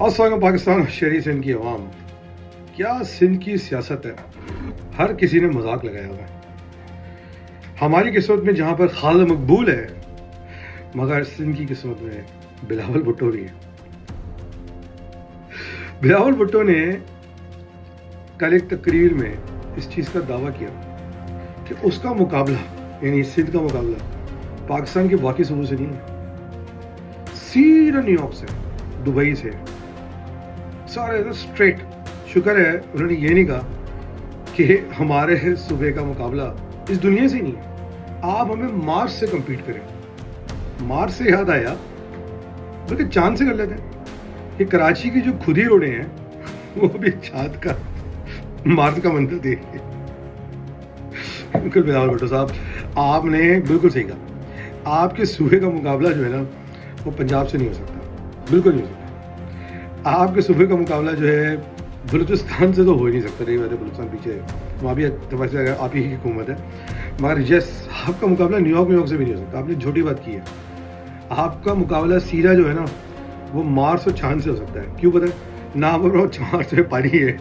السلام پاکستان اور شہری سندھ کی عوام، کیا سندھ کی سیاست ہے؟ ہر کسی نے مذاق لگایا ہوا ہے۔ ہماری قسمت میں جہاں پر خالد مقبول ہے، مگر سندھ کی قسمت میں بلاول بھٹو بھی ہے۔ بلاول بھٹو نے کل ایک تقریر میں اس چیز کا دعویٰ کیا کہ اس کا مقابلہ، یعنی سندھ کا مقابلہ پاکستان کے باقی صوبوں سے نہیں ہے، سیدھا نیو یارک سے، دبئی سے، سارے اسٹریٹ۔ شکر ہے انہوں نے یہ نہیں کہا کہ ہمارے صوبے کا مقابلہ اس دنیا سے نہیں ہے، آپ ہمیں مارس سے کمپیٹ کریں۔ مارس سے یاد آیا، بلکہ چاند سے کر لیتے ہیں۔ یہ کراچی کی جو کھدی روڈیں ہیں وہ بھی چاند کا، مارس کا منتر دے۔ بالکل بلاول بھٹو صاحب، آپ نے بالکل صحیح کہا۔ آپ کے صوبے کا مقابلہ جو ہے نا وہ پنجاب سے نہیں ہو سکتا، بالکل نہیں ہو سکتا۔ آپ کے صوبے کا مقابلہ جو ہے بلوچستان سے تو ہو ہی نہیں سکتا۔ رہی بات ہے، بلوچستان پیچھے ہے، وہاں بھی آپ ہی کی حکومت ہے، مگر یس آپ کا مقابلہ نیو یارک سے بھی نہیں ہو سکتا۔ آپ نے جھوٹی بات کی ہے۔ آپ کا مقابلہ سیدھا جو ہے نا وہ مارس اور چاند سے ہو سکتا ہے۔ کیوں پتہ ہے؟ نہ پر مارس میں پانی ہے،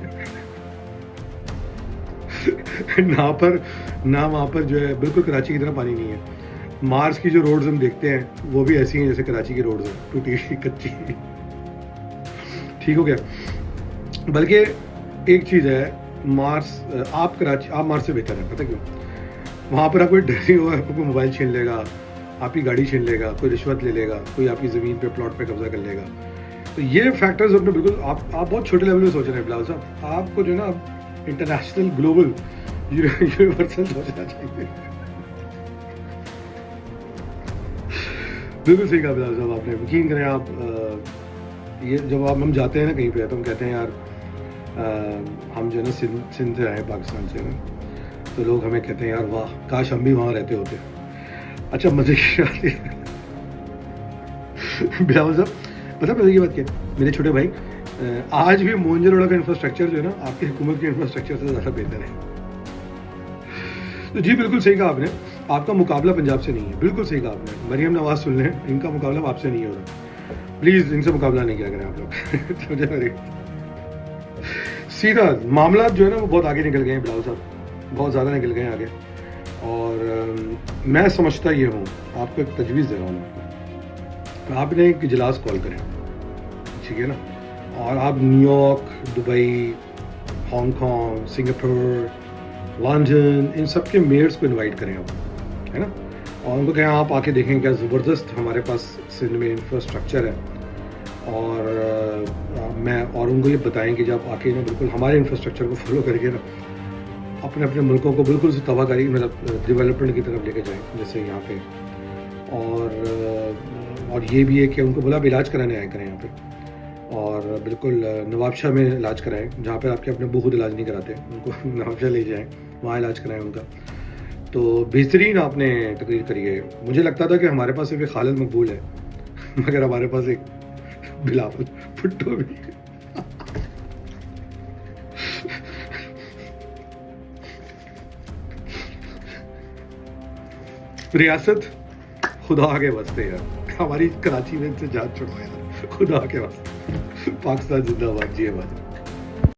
نہ وہاں پر جو ہے بالکل کراچی کی طرح پانی نہیں ہے۔ مارس کی جو روڈز ہم دیکھتے ہیں وہ بھی ایسی ہیں جیسے کراچی کی روڈز ہیں، ٹوٹی کچی۔ ٹھیک ہو گیا؟ بلکہ ایک چیز ہے، آپ مارس سے بہتر ہے۔ پتہ کیوں؟ وہاں پر آپ کوئی ڈر نہیں ہوگا، آپ کو کوئی موبائل چھین لے گا، آپ کی گاڑی چھین لے گا، کوئی رشوت لے لے گا، کوئی آپ کی زمین پہ پلاٹ پہ قبضہ کر لے گا۔ تو یہ فیکٹرز اپنے بالکل آپ بہت چھوٹے لیول پہ سوچ رہے ہیں بلاول صاحب۔ آپ کو جو ہے نا انٹرنیشنل گلوبل یونیورسل سوچنا چاہیے۔ بالکل صحیح کہا بلاول صاحب آپ نے۔ یقین کریں آپ، یہ جب ہم جاتے ہیں نا کہیں پہ تو ہم کہتے ہیں یار ہم جو ہے نا سندھ سے آئے، پاکستان سے نا، تو لوگ ہمیں کہتے ہیں یار واہ کاش ہم بھی وہاں رہتے ہوتے۔ اچھا مزے کی بات ہے بلاول صاحب، پتہ مزے کی بات کیا، میرے چھوٹے بھائی، آج بھی مونجروڑا کا انفراسٹرکچر جو ہے نا آپ کی حکومت کے انفراسٹرکچر سے زیادہ بہتر ہے۔ تو جی بالکل صحیح کہا آپ نے، آپ کا مقابلہ پنجاب سے نہیں ہے، بالکل صحیح کہا آپ نے۔ مریم نواز سن لیں، ان کا مقابلہ آپ سے نہیں ہو رہا۔ پلیز ان سے مقابلہ نہیں کیا کریں آپ لوگ۔ سیدھا معاملات جو ہے نا وہ بہت آگے نکل گئے ہیں بلاول صاحب، بہت زیادہ نکل گئے ہیں آگے۔ اور میں سمجھتا یہ ہوں، آپ کو ایک تجویز دے رہا ہوں، آپ نے ایک اجلاس کال کریں، ٹھیک ہے نا، اور آپ New York, Dubai, Hong Kong, Singapore, London, ان سب کے میئرس کو انوائٹ کریں آپ، ہے نا، اور ان کو کہیں آپ آ کے دیکھیں کیا زبردست ہمارے پاس سندھ میں انفراسٹرکچر ہے، اور ان کو یہ بتائیں کہ جب آ کے نا بالکل ہمارے انفراسٹرکچر کو فالو کر کے نا اپنے اپنے ملکوں کو بالکل سے تباہ کاری، مطلب ڈیولپمنٹ کی طرف لے کے جائیں، جیسے یہاں پہ۔ اور یہ بھی ہے کہ ان کو بلا علاج کرانے آئے کریں یہاں پہ، اور بالکل نواب شاہ میں علاج کرائیں، جہاں پہ آپ کے اپنے ابو خود علاج نہیں کراتے، ان کو نواب شاہ لے جائیں، وہاں علاج کرائیں ان کا۔ تو بہترین آپ نے تقریر کری ہے۔ مجھے لگتا تھا کہ ہمارے پاس صرف ایک خالد مقبول ہے، مگر ہمارے پاس ایک بلاول بھٹو بھی ہے۔ ریاست خدا کے واسطے یار، ہماری کراچی میں ان سے جان چھڑو یار، خدا کے واسطے۔ پاکستان زندہ باد، جی آباد۔